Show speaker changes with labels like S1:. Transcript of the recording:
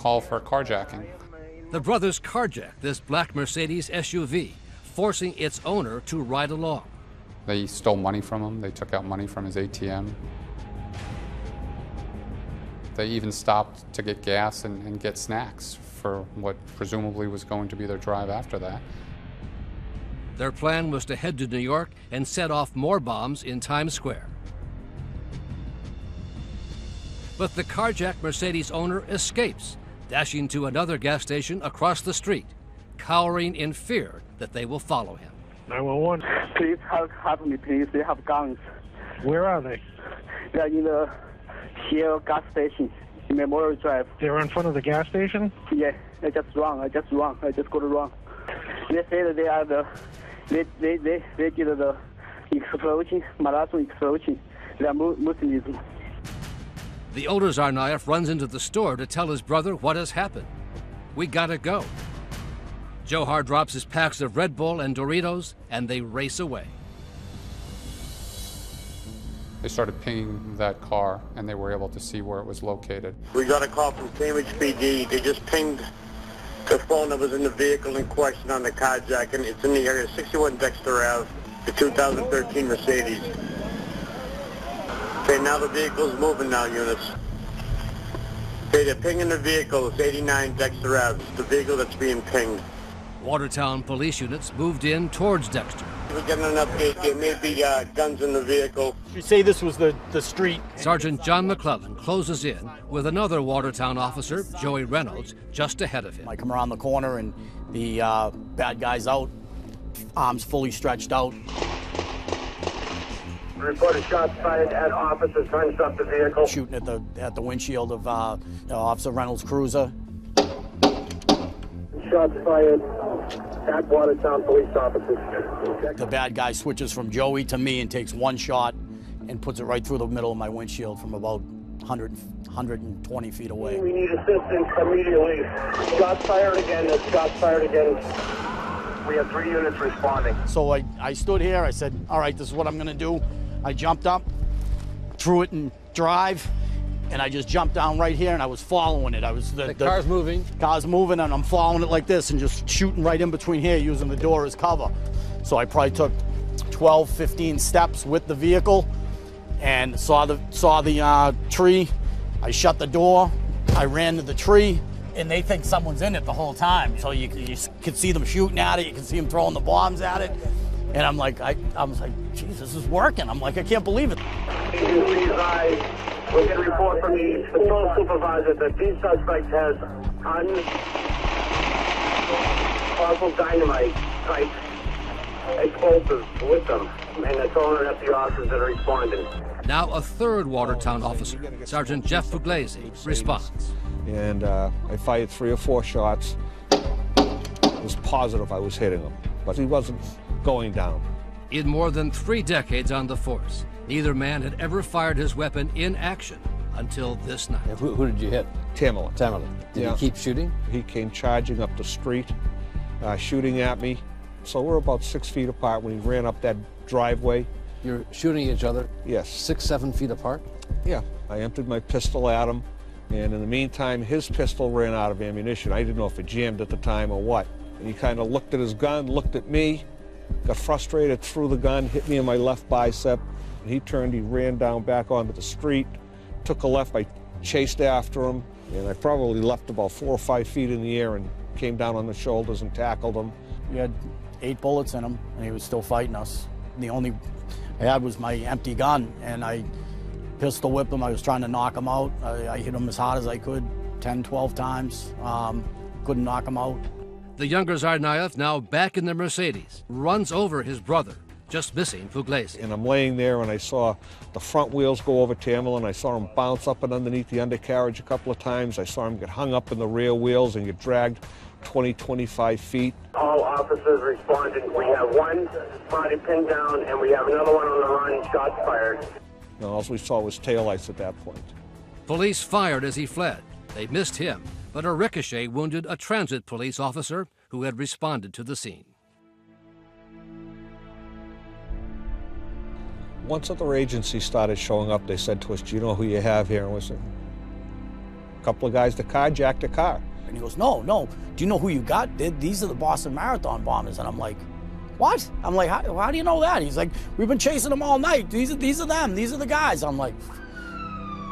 S1: Call for carjacking.
S2: The brothers carjacked this black Mercedes SUV, forcing its owner to ride along.
S1: They stole money from him. They took out money from his ATM. They even stopped to get gas and get snacks for what presumably was going to be their drive after that.
S2: Their plan was to head to New York and set off more bombs in Times Square. But the carjacked Mercedes owner escapes, dashing to another gas station across the street, cowering in fear that they will follow him.
S3: 911.
S4: Please help me, please. They have guns.
S3: Where are they?
S4: They are in the Shell gas station in Memorial Drive.
S3: They're in front of the gas station?
S4: Yeah, I just got it wrong. They say that they are they did the explosion, marathon explosion. They are Muslims.
S2: The older Tsarnaev runs into the store to tell his brother what has happened. We gotta go. Johar drops his packs of Red Bull and Doritos, and they race away.
S1: They started pinging that car, and they were able to see where it was located.
S5: We got a call from Cambridge PD. They just pinged the phone that was in the vehicle in question on the carjacking. It's in the area, 61 Dexter Ave, the 2013 Mercedes. Okay, now the vehicle's moving now, units. Okay, they're pinging the vehicle. It's 89 Dexter Ave. It's the vehicle that's being pinged.
S2: Watertown police units moved in towards Dexter.
S5: We're getting an update. There may be guns in the vehicle.
S6: You say this was the street.
S2: Sergeant John McClellan closes in with another Watertown officer, Joey Reynolds, just ahead of him.
S6: I come around the corner and the bad guy's out, arms fully stretched out.
S7: Reported shots fired at officers trying to stop the vehicle.
S6: Shooting at the windshield of Officer Reynolds' cruiser.
S7: Shots fired at Watertown police officers.
S6: The bad guy switches from Joey to me and takes one shot and puts it right through the middle of my windshield from about 120 feet away.
S7: We need assistance immediately. Shots fired again. Shots fired again. We have 3 units responding.
S6: So I stood here. I said, all right, this is what I'm going to do. I jumped up, threw it in drive, and I just jumped down right here, and I was following it. The
S2: car's moving.
S6: Car's moving, and I'm following it like this and just shooting right in between here, using the door as cover. So I probably took 12, 15 steps with the vehicle and saw the tree. I shut the door. I ran to the tree, and they think someone's in it the whole time. So you can see them shooting at it. You can see them throwing the bombs at it. And I'm like, I was like, geez, this is working. I'm like, I can't believe it.
S7: We get a report from the patrol supervisor that these suspects has powerful dynamite type explosives with them, and they're throwing it at the officers that are responding.
S2: Now a third Watertown officer, Sergeant Jeff Puglisi, responds.
S8: And I fired 3 or 4 shots. I was positive I was hitting him, but he wasn't going down.
S2: In more than 3 decades on the force, neither man had ever fired his weapon in action until this night.
S9: Who did you hit?
S8: Tamerlan.
S9: Did he keep shooting?
S8: He came charging up the street, shooting at me. So we're about 6 feet apart when he ran up that driveway.
S9: You're shooting each other?
S8: Yes.
S9: 6, 7 feet apart?
S8: Yeah. I emptied my pistol at him, and in the meantime, his pistol ran out of ammunition. I didn't know if it jammed at the time or what. And he kind of looked at his gun, looked at me, got frustrated, threw the gun, hit me in my left bicep. And he turned, he ran down back onto the street, took a left, I chased after him, and I probably left about 4 or 5 feet in the air and came down on the shoulders and tackled him.
S6: We had 8 bullets in him, and he was still fighting us. The only I had was my empty gun, and I pistol whipped him. I was trying to knock him out. I hit him as hard as I could, 10, 12 times. Couldn't knock him out.
S2: The younger Tsarnaev, now back in the Mercedes, runs over his brother, just missing Puglisi.
S8: And I'm laying there, and I saw the front wheels go over Tamerlan. I saw him bounce up and underneath the undercarriage a couple of times. I saw him get hung up in the rear wheels and get dragged 20, 25 feet.
S7: All officers responded. We have 1 body pinned down, and we have another one on the run, shots fired.
S8: And all we saw was taillights at that point.
S2: Police fired as he fled. They missed him, but a ricochet wounded a transit police officer who had responded to the scene.
S8: Once other agencies started showing up, they said to us, do you know who you have here? And we said, A couple of guys that carjacked a car.
S6: And he goes, no, do you know who you got? These are the Boston Marathon bombers. And I'm like, what? I'm like, how do you know that? He's like, we've been chasing them all night. These are them. These are the guys. I'm like,